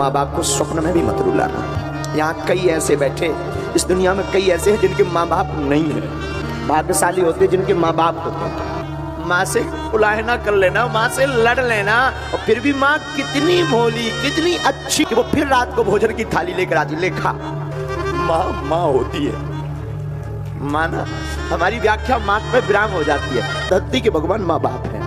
माँ बाप को स्वप्न में भी मत रुलाना। यहाँ कई ऐसे बैठे, इस दुनिया में कई ऐसे हैं जिनके माँ बाप नहीं है। भाग्यशाली होते हैं जिनके माँ बाप होते हैं। माँ से उलाहना कर लेना, माँ से लड़ लेना, और फिर भी माँ कितनी भोली, कितनी अच्छी कि वो फिर रात को भोजन की थाली लेकर आती, ले खा। माँ माँ होती है। माँ ना, हमारी व्याख्या माँ पे विराम हो जाती है। धरती के भगवान माँ बाप हैं।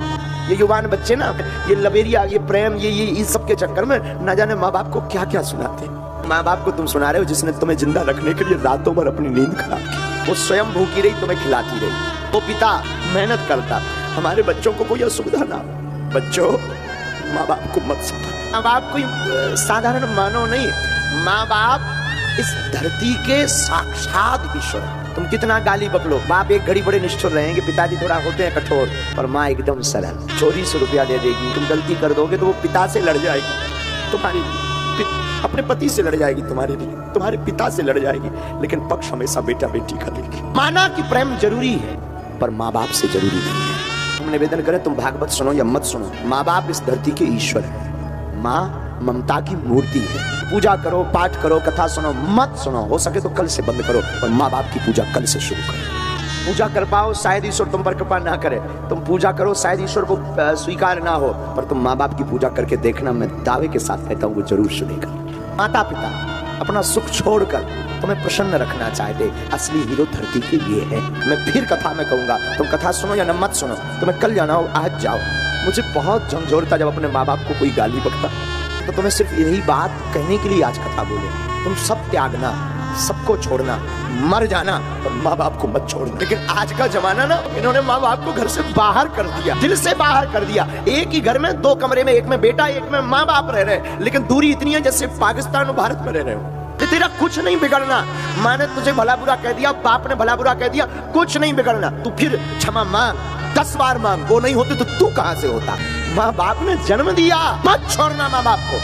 ये युवान बच्चे ना, ये लबेरिया, ये प्रेम, ये इस सब के चक्कर में ना जाने माँ बाप को क्या क्या सुनाते हैं। माँ बाप को तुम सुना रहे हो जिसने तुम्हें जिंदा रखने के लिए रातों भर अपनी नींद खराब की, वो स्वयं भूखी रही, तुम्हें खिलाती रही। वो पिता मेहनत करता, हमारे बच्चों को कोई असुविधा ना। बच्चों, माँ बाप को मत सता। माँ बाप कोई साधारण मानव नहीं, माँ बाप इस धरती के साक्षात ईश्वर। तुम कितना गाली बकलो, बाप एक घड़ी बड़े निष्ठुर रहेंगे, पिताजी थोड़ा होते हैं कठोर, और माँ एकदम सरल। चोरी से रुपया दे देगी, तुम गलती कर दोगे तो वो पिता से लड़ जाएगी, तुम्हारी अपने पति से लड़ जाएगी, तुम्हारे लिए तुम्हारे पिता से लड़ जाएगी, लेकिन पक्ष हमेशा बेटा बेटी का लेगी। माना कि प्रेम जरूरी है, पर माँ बाप से जरूरी नहीं है। हम निवेदन करें, तुम भागवत सुनो या मत सुनो, माँ बाप इस धरती के ईश्वर है। माँ ममता की मूर्ति है। पूजा करो, पाठ करो, कथा सुनो, मत सुनो, हो सके तो कल से बंद करो, पर माँ बाप की पूजा कल से शुरू करो। पूजा कर पाओ, शायद ईश्वर तुम पर कृपा ना करे। तुम पूजा करो, शायद ईश्वर को स्वीकार ना हो, पर तुम माँ बाप की पूजा करके देखना, मैं दावे के साथ कहता हूँ वो जरूर सुनेगा। माता पिता अपना सुख छोड़कर तुम्हें प्रसन्न रखना चाहते, असली हीरो धरती के ये है। मैं फिर कथा में कहूंगा, तुम कथा सुनो या न मत सुनो, तुम्हें कल जाना हो आज जाओ। मुझे बहुत झंझोरता जब अपने माँ बाप को कोई गाली बकता, तो तुम्हें सिर्फ यही बात कहने के लिए आज कथा बोले, तुम सब त्यागना, सबको छोड़ना, मर जाना, और माँ बाप को मत छोड़ना। लेकिन आज का जमाना ना, इन्होंने माँ बाप को घर से बाहर कर दिया, दिल से बाहर कर दिया। एक ही घर में 2 कमरे में, एक में बेटा, एक में माँ बाप रह रहे, लेकिन दूरी इतनी है जैसे पाकिस्तान और भारत में रह रहे हो। तेरा कुछ नहीं बिगड़ना। माँ ने तुझे भला बुरा कह दिया, बाप ने भला बुरा कह दिया, कुछ नहीं बिगड़ना। तू फिर क्षमा मांग, 10 बार मांग, वो नहीं होती तो तू कहां से होता। माँ बाप ने जन्म दिया, मत छोड़ना माँ बाप को।